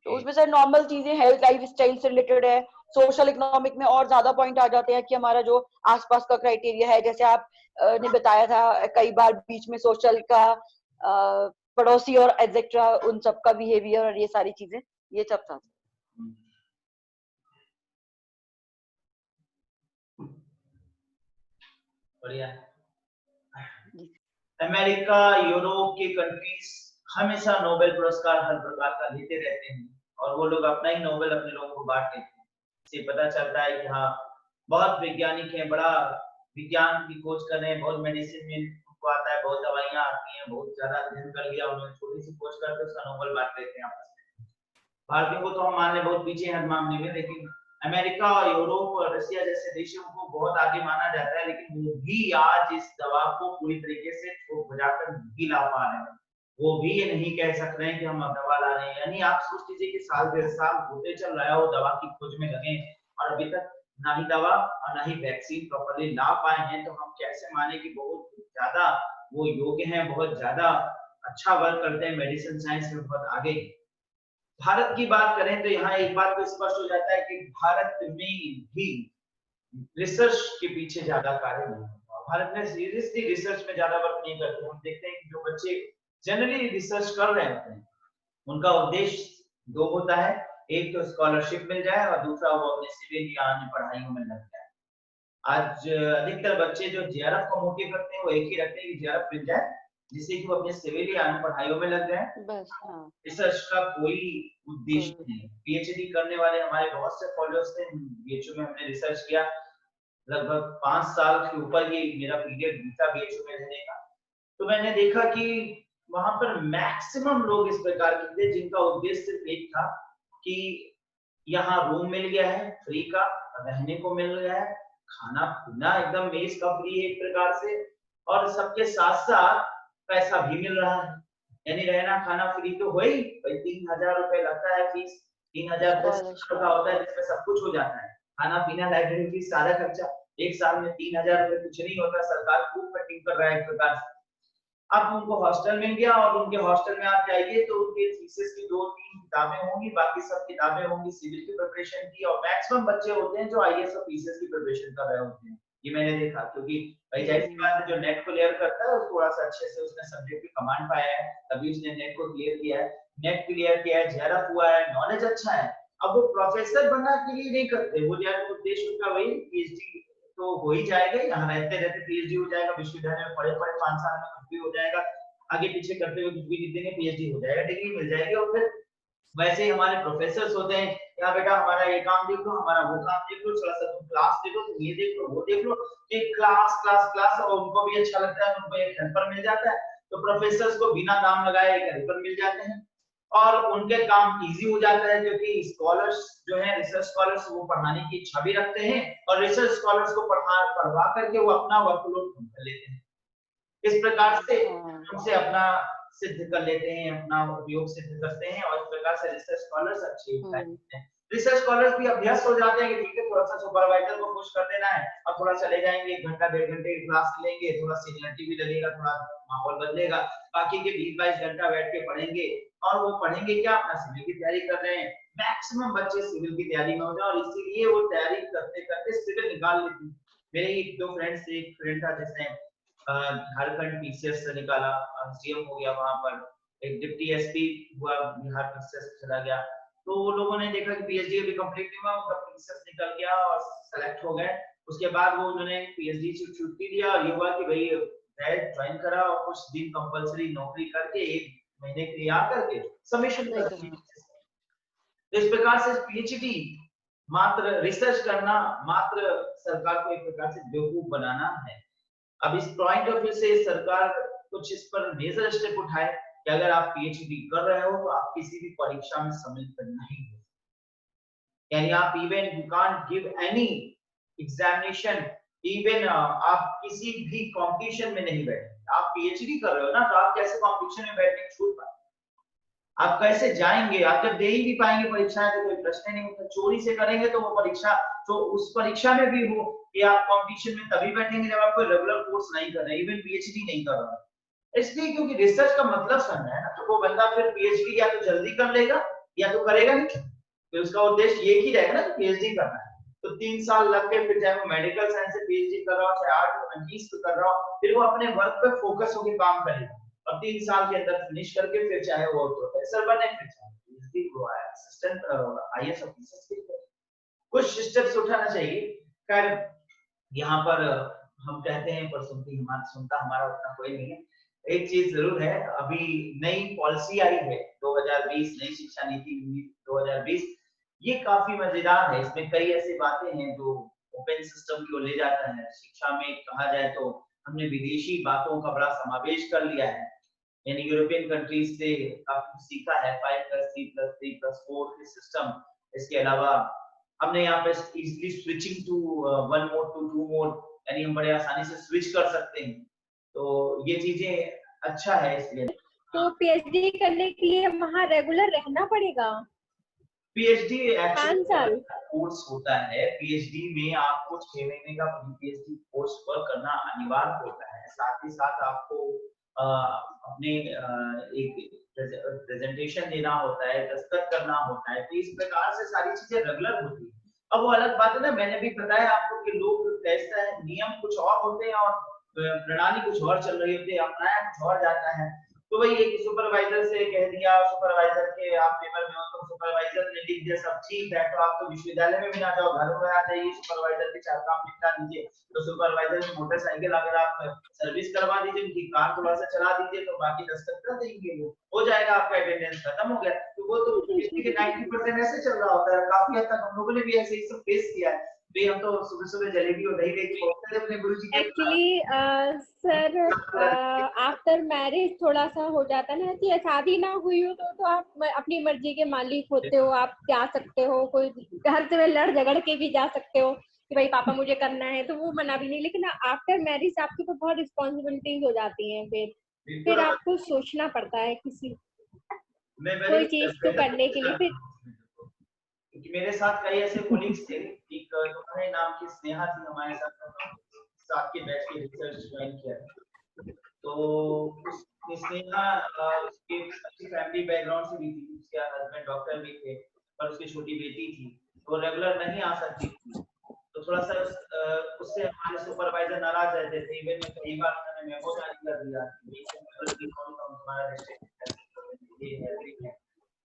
तो उसमें सर नॉर्मल चीजें हेल्थ लाइफ स्टाइल से रिलेटेड है। सोशल इकोनॉमिक में और ज्यादा पॉइंट आ जाते हैं कि हमारा जो आसपास का क्राइटेरिया है, जैसे आप ने बताया था कई बार बीच में, सोशल का, पड़ोसी और एटसेट्रा, उन सब का बिहेवियर और ये सारी चीजें, ये सब था। बढ़िया। अमेरिका, यूरोप के कंट्रीज हमेशा नोबेल पुरस्कार हर प्रकार का लेते रहते हैं, और वो लोग अपना ही नोबेल अपने लोगों को बांट देते हैं। इससे पता चलता है कि हाँ, बहुत वैज्ञानिक हैं, बड़ा विज्ञान की खोज कर रहे हैं, बहुत मेडिसिन में उनको आता है, बहुत दवाइयां आती हैं, बहुत ज्यादा अध्ययन कर लिया उन्होंने, छोटी सी खोज करके उसका नोबेल बांट देते हैं आपस में। भारतीयों को तो हम मान लें बहुत पीछे हैं मामले में, लेकिन अमेरिका और यूरोप और रशिया जैसे देशों को बहुत आगे माना जाता है, लेकिन वो भी आज इस दवा को पूरी तरीके से ठोक बजाकर नहीं ला पा रहे हैं। वो भी ये नहीं कह सक रहे हैं कि हम दवा ला रहे हैं। यानी आप सोच लीजिए कि साल 1.5 साल होते चल रहा है वो दवा की खोज में लगे, और अभी तक ना ही दवा और ना ही वैक्सीन प्रॉपर्ली ला पाए हैं। तो हम कैसे माने कि बहुत ज्यादा वो योग्य हैं, बहुत ज्यादा अच्छा वर्क करते हैं, मेडिसिन साइंस में बहुत आगे। भारत की बात करें तो यहाँ एक बात तो स्पष्ट हो जाता है कि भारत में भी रिसर्च के पीछे ज्यादा कार्य नहीं होता। भारत में सीरियसली रिसर्च में ज्यादा वर्क नहीं करते। हम देखते हैं कि जो बच्चे जनरली रिसर्च कर रहे होते हैं, उनका उद्देश्य दो होता है, एक तो स्कॉलरशिप मिल जाए और दूसरा वो अपने सिविल या अन्य पढ़ाइयों में लग जाए। आज अधिकतर बच्चे जो जेआरएफ को मोटिव रखते हैं, वो एक ही रखते हैं कि जेआरएफ मिल जाए, जिससे कि वो अपने सिविल या अन्य पढ़ाइयों में लग जाए, बस। हाँ, रिसर्च का कोई उद्देश्य नहीं। पीएचडी करने वाले हमारे बहुत से फॉलोअर्स थे, बीएचयू में हमने रिसर्च किया, लगभग 5 साल के ऊपर ये मेरा पीरियड बीता बीएचयू में रहने का। तो मैंने देखा कि वहां पर मैक्सिमम लोग इस प्रकार के थे जिनका उद्देश्य सिर्फ एक था कि यहाँ रूम मिल गया है फ्री का, रहने को मिल गया है, खाना पीना एकदम मेस का फ्री है एक प्रकार से, और सबके साथ साथ पैसा भी मिल रहा है। यानी रहना खाना फ्री तो हो ही, भाई 3000 रुपए लगता है फीस, 3000 का होता है जिसमें सब कुछ हो जाता है, खाना पीना लाइब्रेरी फीस सारा खर्चा। एक साल में 3000 रुपए कुछ नहीं होता, सरकार खूब कटिंग कर रहा है एक प्रकार से। अब उनको हॉस्टल मिल गया, और उनके हॉस्टल में आप जाइए तो उनके थीसिस की 2-3 किताबें होंगी, बाकी सब किताबें होंगी सिविल की प्रिपरेशन की, और मैक्सिमम बच्चे होते हैं जो आईएएस और पीसीएस की प्रिपरेशन कर रहे होते हैं। ये मैंने देखा, क्योंकि भाई जाहिर सी बात है, जो नेट को क्लियर करता है उसको थोड़ा सा अच्छे से उसने सब्जेक्ट की कमांड पाया है, तभी उसने नेट को क्लियर किया है, नेट क्लियर किया है, जेआरएफ हुआ है, नॉलेज अच्छा है। अब वो प्रोफेसर बनना के लिए नहीं करते, वो यार उद्देश्य उनका वही पीएचडी तो हो ही जाएगा, यहाँ रहते रहते पीएचडी हो जाएगा, विश्वविद्यालय में पढ़े 5 साल में कुछ भी हो जाएगा, आगे पीछे करते हुए कुछ भी लिख देंगे, पीएचडी हो जाएगा, डिग्री मिल जाएगी। और फिर वैसे ही हमारे प्रोफेसर्स होते हैं, या बेटा हमारा ये काम देख लो, हमारा वो काम देख लो, थोड़ा सा तुम क्लास देखो, तुम ये देख लो, वो देख लो, कि क्लास क्लास क्लास, और उनको भी अच्छा लगता है, उनको एक हेल्पर मिल जाता है, तो प्रोफेसर्स को बिना नाम लगाए एक हेल्पर मिल जाते हैं। और उनके काम इजी हो जाता है, क्योंकि स्कॉलर्स जो है, रिसर्च स्कॉलर्स, वो पढ़ाने की इच्छा भी रखते हैं और रिसर्च स्कॉलर्स को पढ़वा करके वो अपना वर्कलोड कम कर लेते हैं। इस प्रकार से हमसे अपना सिद्ध कर लेते हैं, अपना उपयोग सिद्ध करते हैं और इस प्रकार से रिसर्च स्कॉलर्स अच्छे होते हैं। रिसर्च स्कॉलर्स भी अभ्यस्त हो जाते हैं कि ठीक है, थोड़ा सा सुपरवाइजर को खुश कर देना है और थोड़ा चले जाएंगे, 1 घंटा 1.5 घंटे की क्लास लेंगे, थोड़ा सीनियरिटी भी लगेगा, थोड़ा माहौल बदलेगा, बाकी के 20-22 घंटा बैठ के पढ़ेंगे और वो पढ़ेंगे क्या, अपना सिविल की तैयारी कर रहे हैं। मैक्सिमम बच्चे सिविल की तैयारी में हो जाए और इसीलिए वो तैयारी करते करते सिविल निकाल लेते हैं। मेरे ही 2 फ्रेंड्स थे, एक फ्रेंड था जिसने झारखंड पीसीएस से निकाला, सीएम हो गया वहां पर, एक डिप्टी एसपी हुआ, बिहार पीसीएस चला गया। तो वो लोगों ने देखा कि पीएचडी अभी कंप्लीट नहीं हुआ, उनका पीसीएस निकल गया और सेलेक्ट हो गए। उसके बाद वो उन्होंने पीएचडी से छुट्टी लिया और ये हुआ कि भाई डायरेक्ट ज्वाइन करा और कुछ दिन कंपलसरी नौकरी करके 1 महीने के लिए आकर के सबमिशन कर दी। तो इस प्रकार से पीएचडी मात्र रिसर्च करना, मात्र सरकार को एक प्रकार से बेवकूफ बनाना है। अब इस पॉइंट ऑफ व्यू से सरकार कुछ इस पर मेजर स्टेप उठाए कि अगर आप पीएचडी कर रहे हो तो आप किसी भी परीक्षा में सम्मिलित नहीं हो, यानी आप even you can't give any examination, even आप किसी भी कंपटीशन में नहीं बैठे। आप पीएचडी कर रहे हो ना, तो आप कैसे कंपटीशन में बैठने की छूट पाए? आप कैसे जाएंगे? आप जब दे ही नहीं पाएंगे परीक्षाएं तो कोई प्रश्न नहीं उठता। चोरी से करेंगे तो वो परीक्षा, तो उस परीक्षा में भी हो कि आप कंपटीशन में तभी बैठेंगे जब आप कोई रेगुलर कोर्स नहीं कर रहे, इवन पीएचडी नहीं कर रहे। इसलिए क्योंकि रिसर्च का मतलब समझना है ना, तो वो बंदा फिर पीएचडी या तो जल्दी कर लेगा या तो करेगा नहीं। फिर उसका उद्देश्य एक ही रहेगा ना कि पीएचडी करना है, तो 3 साल लग के फिर चाहे वो मेडिकल साइंस से पीएचडी कर रहा हो, चाहे 8 20 पे कर रहा हो, फिर वो अपने वर्क पे फोकस होकर काम करेगा और 3 साल के अंदर फिनिश करके फिर चाहे वो प्रोफेसर बने, फिर चाहे पीएचडी को असिस्टेंट आईएएस ऑफिसर के कुछ स्टेप्स उठाना चाहिए। खैर यहाँ पर हम कहते हैं पर सुनता हमारा उतना कोई नहीं है। एक चीज जरूर है, अभी नई पॉलिसी आई है 2020, नई शिक्षा नीति 2020, ये काफी मजेदार है। इसमें कई ऐसी बातें हैं जो ओपन सिस्टम की ओर ले जाता है। शिक्षा में कहा जाए तो हमने विदेशी बातों का बड़ा समावेश कर लिया है, यानी यूरोपियन कंट्रीज से काफी सीखा है, 5+3+3+4 के सिस्टम। इसके अलावा हमने यहाँ पे easily switching to 1 mode to 2 mode, यानी हम बड़े आसानी से स्विच कर सकते हैं, तो ये चीजें अच्छा है। इसलिए तो पीएचडी करने के लिए वहाँ रेगुलर रहना पड़ेगा? पीएचडी 5 साल कोर्स होता है। पीएचडी में आपको 6 महीने का पीएचडी कोर्स वर्क करना अनिवार्य होता है। साथ ही साथ आपको अपने एक प्रेजेंटेशन देना होता है, दस्तखत करना होता है, तो इस प्रकार से सारी चीजें रेगुलर होती है। अब वो अलग बात है ना, मैंने भी बताया आपको कि लोग कैसा है, नियम कुछ और होते हैं और प्रणाली कुछ और चल रही होती है, अपनाया कुछ और जाता है। तो वही एक सुपरवाइजर से कह दिया, सुपरवाइजर के आप पेपर में हो तो सुपरवाइजर ने लिख दिया सब ठीक है, तो आप तो विश्वविद्यालय में भी ना जाओ, घर में आ जाइए, सुपरवाइजर के 4 काम निपटा दीजिए। तो सुपरवाइजर की मोटरसाइकिल अगर आप सर्विस करवा दीजिए, उनकी कार थोड़ा सा चला दीजिए, तो बाकी दस्तखत कर देंगे, वो हो जाएगा, आपका अटेंडेंस खत्म हो गया। तो वो तो 90% ऐसे चल रहा होता है। काफी हद तक हम लोगों ने भी ऐसे ही सब फेस किया है। हम तो सुबह-सुबह जलेबी और दही लेके पहुंचते थे अपने गुरुजी के। एक्चुअली सर आफ्टर मैरिज थोड़ा सा हो जाता है ना कि शादी ना हुई हो तो आप अपनी मर्जी के मालिक होते हो, आप जा सकते हो, कोई घर से लड़ झगड़ के भी जा सकते हो कि भाई पापा मुझे करना है, तो वो मना भी नहीं। लेकिन आफ्टर मैरिज आपके ऊपर बहुत रिस्पॉन्सिबिलिटीज हो जाती हैं, फिर आपको सोचना पड़ता है किसी कोई चीज को करने के लिए। फिर क्योंकि मेरे साथ कई ऐसे कोलिग्स थे, एक तुम्हारे नाम की स्नेहा थी हमारे साथ के बैच के रिसर्च ज्वाइन किया। तो उस स्नेहा उसके अच्छी फैमिली बैकग्राउंड से भी थी, उसके हस्बैंड डॉक्टर भी थे और उसकी छोटी बेटी थी, तो रेगुलर नहीं आ सकती थी। तो थोड़ा सा उससे हमारे सुपरवाइजर नाराज रहते थे। इवन में कई बार उन्होंने मेमो जारी कर दिया तुम्हारा डिस्ट्रिक्ट,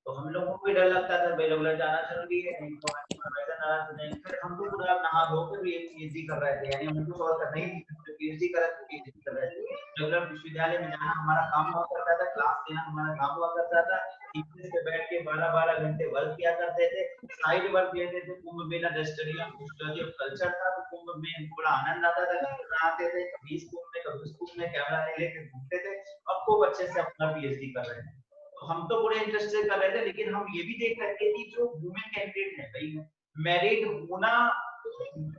तो हम लोगों को भी डर लगता था, भाई रेगुलर जाना जरूरी है, नहीं तो सुपरवाइजर नाराज हो जाएंगे। फिर हम तो पूरा नहा धो कर भी पीएचडी कर रहे थे, यानी हमको और करना ही नहीं, पीएचडी कर रहे थे। रेगुलर विश्वविद्यालय में जाना हमारा काम हुआ करता था, क्लास लेना हमारा काम हुआ करता था, टीचर से बैठ के 12-12 घंटे वर्क किया करते थे, साइड वर्क लेते थे। Kumbh Mela study of culture था, तो कुंभ में हमको बड़ा आनंद आता था, आते थे कभी इस कुंभ में कभी उस कुंभ में, कैमरा लेके घूमते थे। अब खूब अच्छे से अपना पीएचडी कर रहे हैं। हम तो पूरे इंटरेस्ट से कर रहे थे, लेकिन हम ये भी देख रहे थे कि जो वुमेन कैंडिडेट है भाई, मैरिड होना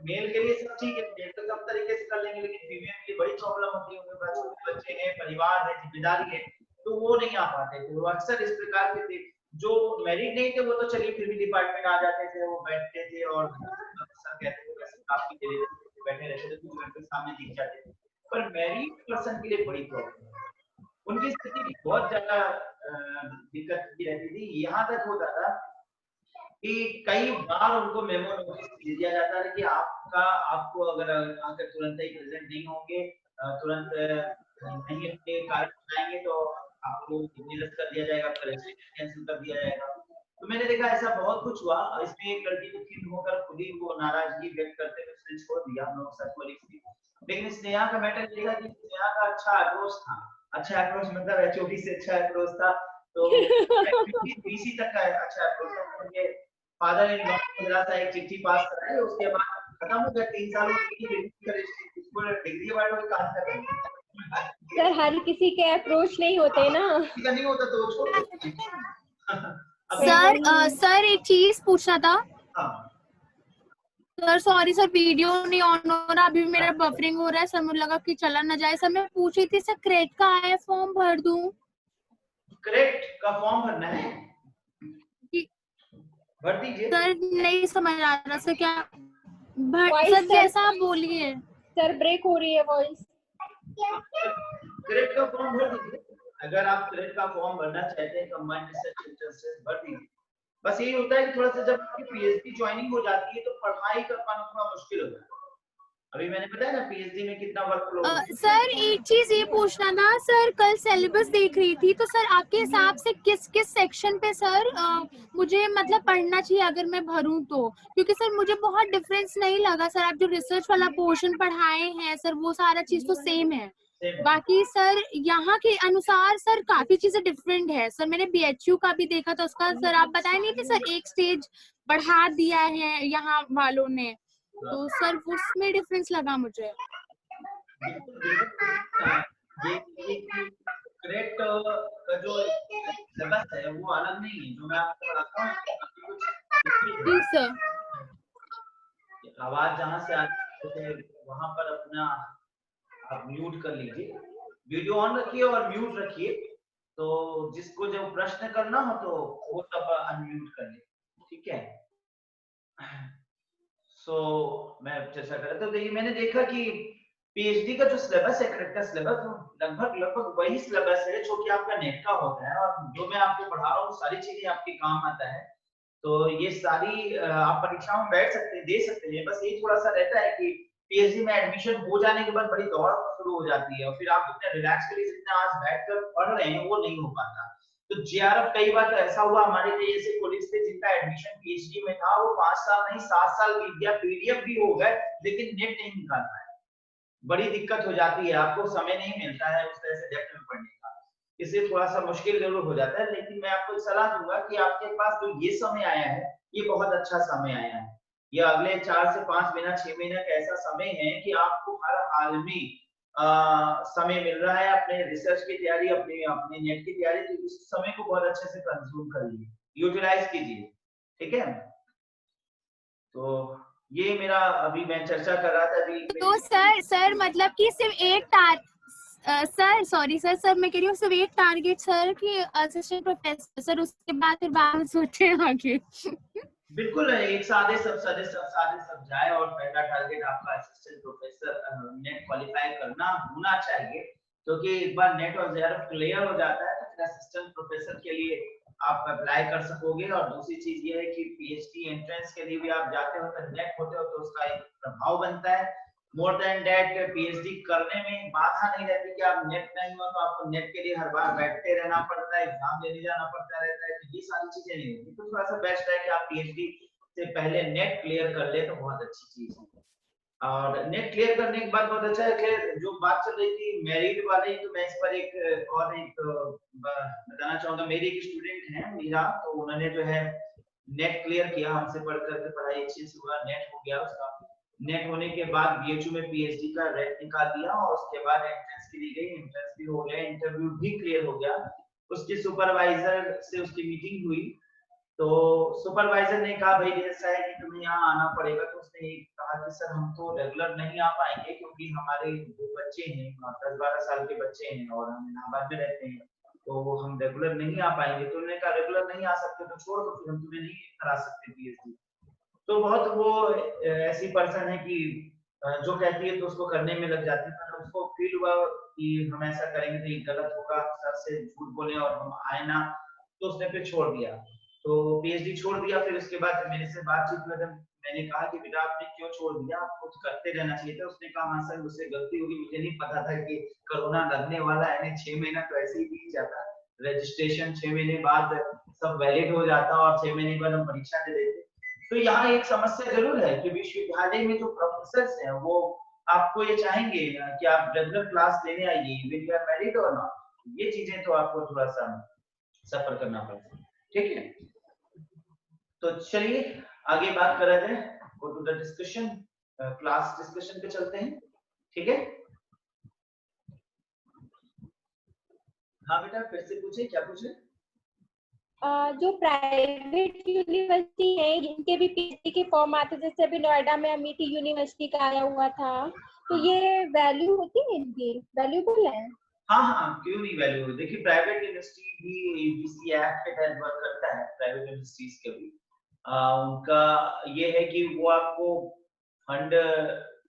मेल के लिए सब ठीक है, मेल तो सब तरीके से कर लेंगे, लेकिन फीमेल के लिए बड़ी प्रॉब्लम होती है, उनके पास बच्चे हैं, परिवार है, जिम्मेदारी है, तो वो नहीं आ पाते थे। वो अक्सर इस प्रकार के थे। जो मैरिड नहीं थे वो तो चलिए फिर भी डिपार्टमेंट आ जाते थे, वो बैठते थे और अक्सर कहते थे वैसे काफी देर बैठे रहते थे, कुछ घंटे सामने दिख जाते थे। पर मैरिड पर्सन के लिए बड़ी प्रॉब्लम है, उनकी स्थिति भी बहुत ज्यादा दिक्कत की रहती थी। यहाँ तक होता था कि कई बार उनको मेमो नोटिस दे दिया जाता है कि आपको अगर आकर तुरंत ही प्रेजेंट नहीं होंगे, तुरंत नहीं अपने कार्य बनाएंगे तो आपको निरस्त कर दिया जाएगा, आपका रजिस्ट्रेशन कैंसिल कर दिया जाएगा। तो मैंने देखा ऐसा बहुत कुछ हुआ। इसमें एक लड़की ने फिर होकर खुद ही वो नाराजगी व्यक्त करते हुए स्विच छोड़ दिया हम लोग सब कोलिग्स की। लेकिन स्नेहा का मैटर देखा कि स्नेहा का अच्छा अप्रोच था, अच्छा अप्रोच मतलब एचओडी से अच्छा अप्रोच था, तो बीसी तक का अच्छा अप्रोच था। फादर इन लॉ मेरा सा एक चिट्ठी पास कराए, उसके बाद खत्म हो गया। 3 साल डिग्री वाले लोग काम कर रहे हैं। सर हर किसी के अप्रोच नहीं होते ना, किसी नहीं होता तो छोड़ दो। सर एक चीज पूछना था। हाँ सर सॉरी सर, वीडियो नहीं ऑन हो रहा, अभी मेरा बफरिंग हो रहा है सर, मुझे लगा कि चला ना जाए सर। मैं पूछ रही थी सर क्रेट का आया फॉर्म भर दूं? क्रेट का फॉर्म भरना है, भर दीजिए। सर नहीं समझ आ रहा सर, क्या Voice सर sir. जैसा आप बोलिए। सर ब्रेक हो रही है वॉइस। क्रेट का फॉर्म भर दीजिए। अगर आप क्रेट का फॉर्म भरना चाहते हैं कंबाइंड रिसर्च इंटरेस्ट भर दीजिए। बस यही होता है कि थोड़ा सा जब आपकी पीएचडी ज्वाइनिंग हो जाती है तो पढ़ाई कर पाना थोड़ा मुश्किल हो जाता है। अभी मैंने बताया ना पीएचडी में कितना वर्कलोड। सर एक चीज ये पूछना था सर, कल सिलेबस देख रही थी तो सर आपके हिसाब से किस किस सेक्शन पे सर मुझे मतलब पढ़ना चाहिए अगर मैं भरूं तो? क्योंकि सर मुझे बहुत डिफरेंस नहीं लगा सर, आप जो रिसर्च वाला पोर्शन पढ़ाए हैं सर वो सारा चीज तो सेम है, बाकी सर यहाँ के अनुसार सर काफी चीजें डिफरेंट है। सर मैंने बीएचयू का भी देखा था, उसका सर आप बताए नहीं थे सर एक स्टेज बढ़ा दिया है यहाँ वालों ने, तो सर उसमें डिफरेंस लगा मुझे। ये क्रेट का जो सिलेबस है वो अलग नहीं है, जो मैं आपको बताता हूँ। जी सर। आवाज जहाँ से आती है वहां पर अपना आप म्यूट कर लीजिए, वीडियो ऑन रखिए और म्यूट रखिए, तो जिसको जब प्रश्न करना हो तो वो तब अनम्यूट कर ले, ठीक है। मैं चर्चा कर रहा था, देखिए मैंने देखा कि पीएचडी का जो सिलेबस है, क्रेट का सिलेबस लगभग वही सिलेबस है जो कि आपका नेट का होता है, और जो मैं आपको पढ़ा रहा हूँ सारी चीजें आपके काम आता है। तो ये सारी आप परीक्षाओं में बैठ सकते हैं, दे सकते हैं। बस ये थोड़ा सा रहता है कि पीएचडी में एडमिशन हो जाने के बाद बड़ी दौड़ शुरू हो जाती है और फिर आप इतना रिलैक्स करके जितना आज बैठकर पढ़ रहे हैं वो नहीं हो पाता। तो जेआरएफ कई बार तो ऐसा हुआ, हमारे कई ऐसे कॉलेज थे जिनका एडमिशन पीएचडी में था, वो 5 साल नहीं 7 साल बीत गया, पीडीएफ भी हो गए लेकिन नेट नहीं निकाल पाए। बड़ी दिक्कत हो जाती है, आपको समय नहीं मिलता है उस तरह से डेप्थ में पढ़ने का, इसलिए थोड़ा सा मुश्किल जरूर हो जाता है। लेकिन मैं आपको सलाह दूंगा कि आपके पास जो ये समय आया है ये बहुत अच्छा समय आया है। ये अगले 4 से 5 महीना 6 महीना का ऐसा समय है कि आपको हर हाल में समय मिल रहा है अपने रिसर्च की तैयारी, अपने नेट की तैयारी, तो इस समय को बहुत अच्छे से कंज्यूम करिए, यूटिलाइज कीजिए, ठीक है। तो ये मेरा अभी मैं चर्चा कर रहा था अभी। तो सर मतलब कि सिर्फ एक सर सॉरी सर मैं कह रही हूँ सिर्फ एक टारगेट सर कि असिस्टेंट प्रोफेसर, सर उसके बाद फिर बाद सोचे आगे। बिल्कुल एक सादे सब जाए और पहला टारगेट आपका असिस्टेंट प्रोफेसर नेट क्वालिफाई करना होना चाहिए, क्योंकि एक बार नेट और जेआरएफ क्लियर हो जाता है तो फिर असिस्टेंट प्रोफेसर के लिए आप अप्लाई कर सकोगे। और दूसरी चीज ये है कि पीएचडी एंट्रेंस के लिए भी आप जाते हो तो नेट होते हो तो उसका एक प्रभाव बनता है। मोर देन दैट पीएचडी करने में बाधा नहीं रहती कि आप नेट नहीं हो तो आपको नेट के लिए हर बार बैठते रहना पड़ता है, एग्जाम देने जाना पड़ता रहता है, तो ये सारी चीजें नहीं होती। तो थोड़ा सा बेस्ट है कि आप पीएचडी से पहले नेट क्लियर कर ले तो बहुत अच्छी चीज है। और नेट क्लियर करने के बाद बहुत अच्छा है। खैर जो बात चल रही थी मैरिड वाले, तो मैं इस पर एक बताना चाहूंगा। मेरी एक स्टूडेंट है मीरा, तो उन्होंने जो है नेट क्लियर किया, हमसे पढ़ करके पढ़ाई अच्छे से हुआ, नेट हो गया उसका। नेट होने के बाद बीएचयू में पीएचडी का रैंक निकाल दिया और उसके बाद एंट्रेंस के लिए गई, एंट्रेंस भी हो गया, इंटरव्यू भी क्लियर हो गया। उसके सुपरवाइजर से उसकी मीटिंग हुई, तो सुपरवाइजर ने कहा भाई ऐसा है कि तुम्हें यहाँ आना पड़ेगा। तो उसने कहा कि सर हम तो रेगुलर नहीं आ पाएंगे क्योंकि हमारे 2 बच्चे हैं, 10-12 साल के बच्चे हैं और हम इलाहाबाद में रहते हैं, तो हम रेगुलर नहीं आ पाएंगे। तो उन्होंने कहा रेगुलर नहीं आ सकते तो छोड़ दो, फिर हम तुम्हें नहीं करा सकते पीएचडी। तो बहुत वो ऐसी पर्सन है कि जो कहती है तो उसको करने में लग जाती है। तो उसको फील हुआ कि हम ऐसा करेंगे तो ये गलत होगा, सर से झूठ बोले और हम आए ना, तो उसने फिर छोड़ दिया। तो पीएचडी छोड़ दिया। फिर उसके बाद मेरे से बातचीत में मैंने कहा कि बेटा आपने क्यों छोड़ दिया, आपको करते रहना चाहिए था। उसने कहा हाँ सर मुझसे गलती होगी, मुझे नहीं पता था कि कोरोना लगने वाला है। 6 महीना तो ऐसे ही बीत जाता, रजिस्ट्रेशन 6 महीने बाद सब वैलिड हो जाता और 6 महीने बाद हम परीक्षा दे देते। तो यहाँ एक समस्या जरूर है कि विश्वविद्यालय में जो प्रोफेसर हैं वो आपको ये चाहेंगे कि आप रेगुलर क्लास लेने आइए, विद योर मेरिट और नॉट। ये चीजें तो आपको थोड़ा सा सफर करना पड़ेगा, ठीक है। तो चलिए आगे बात कर रहे थे, go to the discussion, class discussion पे चलते हैं, ठीक है। हाँ बेटा फिर से पूछे, क्या पूछे? जो प्राइवेट यूनिवर्सिटी है इनके भी पीएचडी के फॉर्म आते, जैसे अभी नोएडा में अमिटी यूनिवर्सिटी का आया हुआ था, तो ये वैल्यू होती है इनकी, वैल्यूबल है? हाँ हाँ क्यों नहीं वैल्यू। देखिए प्राइवेट यूनिवर्सिटी भी यूजीसी एक्ट के तहत वर्क करता है, प्राइवेट यूनिवर्सिटीज के भी उनका ये है कि वो आपको फंड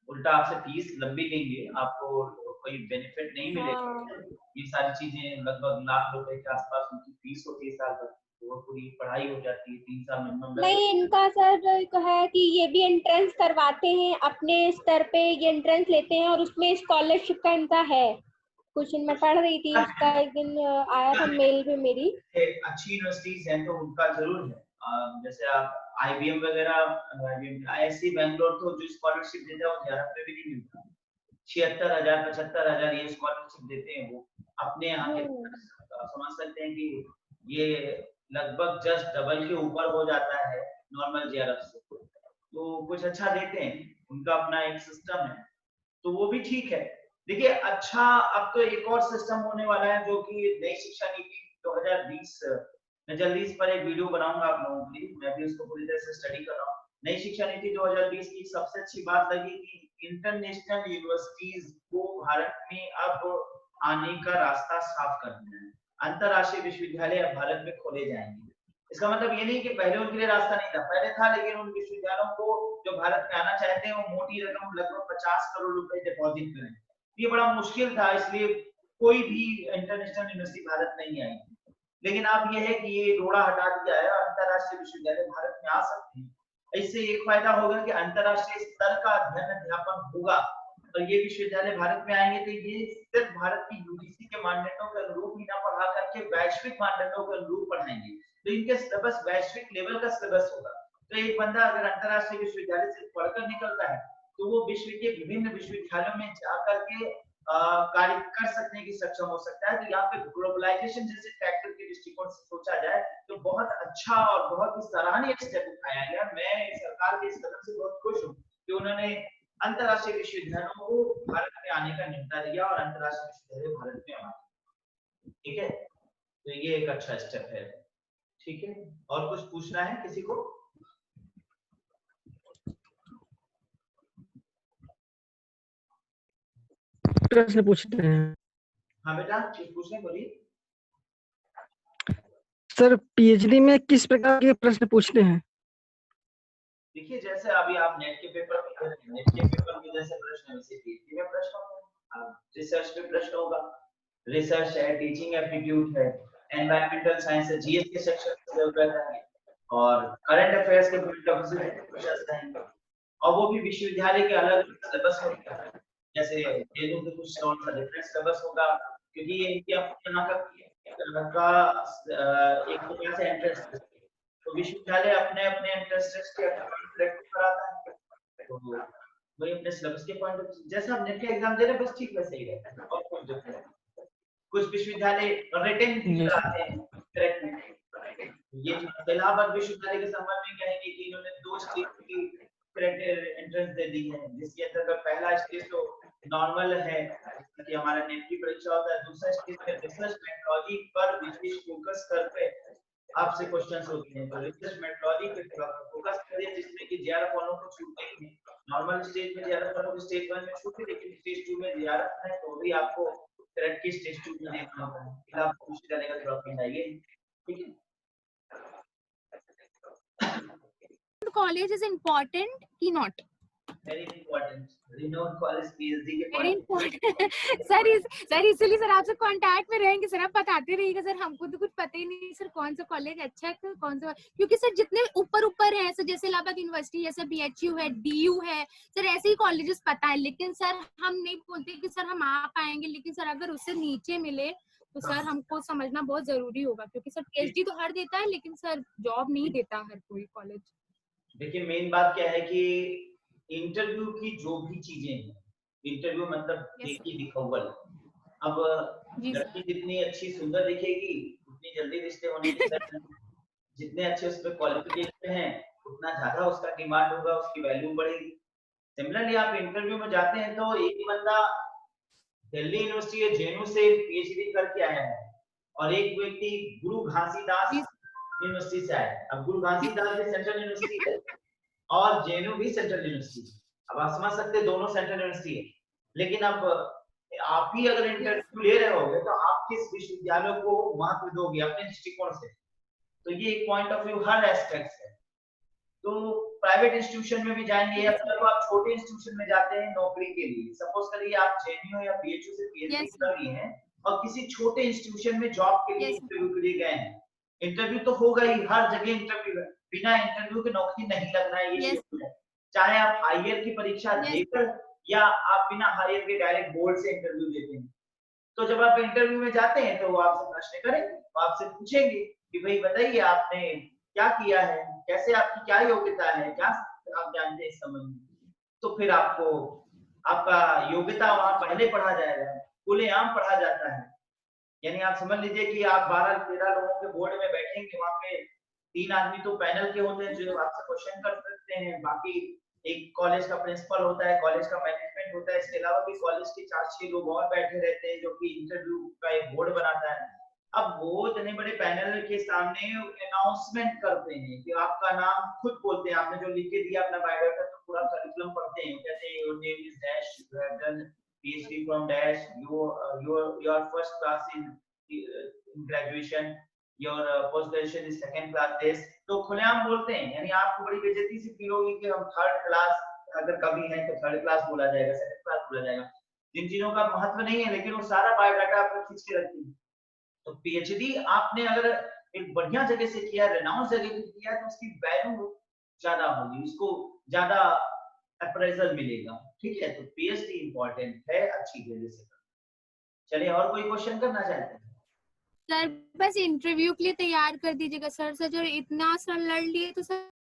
उल्टा आपसे फीस लंबी देंगे, आपको कोई बेनिफिट नहीं मिलेगा। ये सारी चीजें लगभग लाख रुपए के आसपास उनकी फीस होती है साल भर, वो पूरी पढ़ाई हो जाती है, 3 साल मिनिमम। नहीं इनका सर है कि ये भी एंट्रेंस करवाते हैं अपने स्तर पे, ये एंट्रेंस लेते हैं और उसमें स्कॉलरशिप का इनका है कुछ। मैं पढ़ रही थी उसका, एक दिन आया था मेल में मेरी। अच्छी यूनिवर्सिटीज हैं तो उनका जरूर है। जैसे आप आईबीएम वगैरह, आईएससी बैंगलोर तो जो स्कॉलरशिप देता है वो JRF पे भी नहीं मिलता। 76,000 75,000 ये स्कॉलरशिप देते हैं वो अपने यहाँ के। समझ सकते हैं कि ये लगभग जस्ट डबल के ऊपर हो जाता है नॉर्मल JRF से, तो कुछ अच्छा देते हैं, उनका अपना एक सिस्टम है, तो वो भी ठीक है। देखिए अच्छा अब तो एक और सिस्टम होने वाला है जो कि नई शिक्षा नीति 2020, मैं जल्दी इस पर एक वीडियो बनाऊंगा आप लोगों के लिए, मैं भी उसको पूरी तरह से स्टडी कर रहा हूँ। नई शिक्षा नीति 2020 की सबसे अच्छी बात लगी कि इंटरनेशनल यूनिवर्सिटीज को भारत में अब आने का रास्ता साफ कर दिया है। अंतरराष्ट्रीय विश्वविद्यालय अब भारत में खोले जाएंगे। इसका मतलब ये नहीं कि पहले उनके लिए रास्ता नहीं था, पहले था, लेकिन उन विश्वविद्यालयों को जो भारत में आना चाहते हैं वो मोटी रकम लगभग 50 करोड़ रुपए डिपॉजिट करें। ये बड़ा मुश्किल था, इसलिए कोई भी इंटरनेशनल यूनिवर्सिटी भारत नहीं आई। लेकिन अब ये है कि ये रोड़ा हटा दिया है, अंतरराष्ट्रीय विश्वविद्यालय भारत में आ सकते हैं। इससे एक फायदा होगा कि अंतरराष्ट्रीय स्तर का अध्ययन अध्यापन होगा, और ये विश्वविद्यालय भारत में आएंगे तो ये सिर्फ भारत की यूजीसी के मानदंडों के अनुरूप ही ना पढ़ा करके वैश्विक मानदंडों के अनुरूप पढ़ाएंगे, तो इनके सिलेबस वैश्विक लेवल का सिलेबस होगा। तो एक बंदा अगर अंतरराष्ट्रीय विश्वविद्यालय से पढ़कर निकलता है तो वो विश्व के विभिन्न विश्वविद्यालयों में जाकर के कार्य कर सकने की सक्षम हो सकता है। तो यहाँ पे ग्लोबलाइजेशन जैसे फैक्टर के दृष्टिकोण से सोचा जाए तो बहुत अच्छा और बहुत ही सराहनीय स्टेप उठाया गया। मैं सरकार के इस कदम से बहुत खुश हूँ कि उन्होंने अंतरराष्ट्रीय विश्वविद्यालयों को भारत में आने का न्योता दिया और अंतरराष्ट्रीय विश्वविद्यालय भारत में आना, ठीक है। तो ये एक अच्छा स्टेप है, ठीक है। और कुछ पूछना है किसी को? प्रश्न पूछते हैं। हाँ बेटा कुछ पूछने बोलिए। सर पीएचडी में किस प्रकार के प्रश्न पूछते हैं? देखिए जैसे अभी आप नेट के पेपर में, नेट के पेपर में जैसे प्रश्न वैसे पीएचडी में प्रश्न होगा, रिसर्च में प्रश्न होगा, रिसर्च है, टीचिंग एप्टीट्यूड है, एनवायरमेंटल साइंस है, जीएस के सेक्शन से रहता है, और करंट अफेयर्स के पॉइंट ऑफ व्यू से क्वेश्चंस रहेंगे, और वो भी विश्वविद्यालय के अलग सिलेबस होता है। जैसे जेएनयू के कुछ नॉन सा डिफरेंट सिलेबस होगा, क्योंकि ये इनके अपने यहाँ का एक प्रकार से एंट्रेंस, तो विश्वविद्यालय अपने अपने इंटरेस्ट के अकॉर्डिंग सिलेक्ट कराता है, तो वही अपने सिलेबस के पॉइंट ऑफ जैसे आप नेट का एग्जाम दे रहे हैं बस ठीक वैसे ही रहता है, और कुछ डिफरेंट। कुछ विश्वविद्यालय रिटन भी कराते हैं करेक्ट। ये इलाहाबाद विश्वविद्यालय के संबंध में कहेंगे कि इन्होंने 2 स्टेज की करेक्ट एंट्रेंस दे दी है, जिसके अंतर्गत पहला स्टेज तो नॉर्मल है, जैसे कि हमारा नेट की परीक्षा होता है। दूसरा स्टेज में रिसर्च मेथोडोलॉजी पर विशेष फोकस करके आपसे क्वेश्चंस होते हैं। तो रिसर्च मेथोडोलॉजी पे थोड़ा फोकस करिए, जिसमें कि जीआरएफ वालों को छूट नहीं है। नॉर्मल स्टेज में जीआरएफ वालों को स्टेज 1 में छूट है, लेकिन स्टेज 2 में जीआरएफ है तो भी आपको करेक्ट की स्टेज 2 में देखना होगा। फिर आप पूछ जाने का थोड़ा फिर आइए, ठीक है। कॉलेज इज इम्पोर्टेंट कि not? Very important, renowned college PhD के वेरी कॉलेज। इम्पोर्टेंट सर इसलिए सर आपसे कांटेक्ट में रहेंगे सर, आप बताते रहिएगा सर, हमको तो कुछ पता ही नहीं सर कौन सा कॉलेज अच्छा है कौन सा, क्योंकि सर जितने ऊपर है सर, जैसे इलाहाबाद यूनिवर्सिटी है सर, बीएचयू है, डीयू है सर, ऐसे ही कॉलेजेस पता है, लेकिन सर हम नहीं बोलते कि सर हम आ पाएंगे, लेकिन सर अगर उससे नीचे मिले तो सर हमको समझना बहुत जरूरी होगा, क्योंकि सर पीएचडी तो हर देता है लेकिन सर जॉब नहीं देता हर कोई कॉलेज। देखिए मेन बात क्या है कि इंटरव्यू की जो भी चीजें हैं, इंटरव्यू मतलब देखी दिखावल। अब लड़की जितनी अच्छी सुंदर दिखेगी उतनी जल्दी रिश्ते होने के चांस हैं। जितने अच्छे उस पे क्वालिफिकेशन है उतना ज्यादा उसका डिमांड होगा, उसकी वैल्यू बढ़ेगी। सिमिलरली आप इंटरव्यू में जाते हैं तो एक बंदा दिल्ली यूनिवर्सिटी या जेएनयू से पीएचडी करके आया है और एक व्यक्ति गुरु घासीदास यूनिवर्सिटी से आया है। अब गुरु घासीदास भी सेंट्रल यूनिवर्सिटी है और जेएनयू भी सेंट्रल यूनिवर्सिटी। अब आप समझ सकते हैं दोनों सेंट्रल यूनिवर्सिटी है, लेकिन अब आप ही अगर इंटरव्यू ले रहे होगे तो आप किस विश्वविद्यालय को महत्व दोगे अपने दृष्टिकोण से। तो ये एक point of view her aspect है। तो प्राइवेट इंस्टीट्यूशन में भी जाएंगे या फिर आप छोटे इंस्टीट्यूशन में जाते हैं नौकरी के लिए, सपोज करिए आप जेएनयू या बीएचयू से पीएचडी कर रही हैं और किसी छोटे इंस्टीट्यूशन में जॉब के लिए इंटरव्यू के लिए गए हैं। इंटरव्यू तो होगा ही, हर जगह इंटरव्यू है, बिना इंटरव्यू के नौकरी नहीं लगना है, ये शेड्यूल है। चाहे आप हायर की परीक्षा देकर या आप बिना हायर के डायरेक्ट बोर्ड से इंटरव्यू देते हैं। तो जब आप इंटरव्यू में जाते हैं तो वो आपसे प्रश्न करेंगे, वो आपसे पूछेंगे कि भाई बताइए आपने क्या किया है, कैसे आपकी क्या योग्यता है, क्या आप जानते हैं इस संबंध में। तो फिर आपको आपका योग्यता वहां पहले पढ़ा जाएगा, खुलेआम पढ़ा जाता है। यानी आप समझ लीजिए कि आप 12-13 लोगों के बोर्ड में बैठेंगे, वहां पे 3 आदमी तो पैनल के होते हैं जो आपसे क्वेश्चन कर सकते हैं, बाकी एक कॉलेज का प्रिंसिपल होता है, कॉलेज का मैनेजमेंट होता है, इसके अलावा भी कॉलेज के 4-6 लोग और बैठे रहते हैं जो कि इंटरव्यू का एक बोर्ड बनाता है। अब वो इतने बड़े पैनल के सामने अनाउंसमेंट करते हैं कि आपका नाम खुद बोलते हैं, आपने जो लिख के दिया अपना बायोडाटा तो पूरा करिकुलम पढ़ते हैं, कहते हैं your name is dash, you have done PhD from dash, your first class in graduation, your post graduation is second class this। तो खुलेआम बोलते हैं, यानी आपको बड़ी बेइज्जती से फील होगी कि हम थर्ड क्लास अगर कभी है तो थर्ड क्लास बोला जाएगा, सेकंड क्लास बोला जाएगा, जिन चीजों का महत्व नहीं है, लेकिन वो सारा बायोडाटा आपको खींच के रखती है। तो पीएचडी आपने अगर एक बढ़िया जगह से किया, रेनाउंस जगह से किया, तो उसकी वैल्यू ज्यादा होगी, उसको ज्यादा अप्रेजल मिलेगा, ठीक है। तो पीएचडी इंपॉर्टेंट है, अच्छी जगह से। चलिए और कोई क्वेश्चन करना चाहते हैं? सर बस इंटरव्यू के लिए तैयार कर दीजिएगा सर, जो इतना सर लड़ लिए तो सर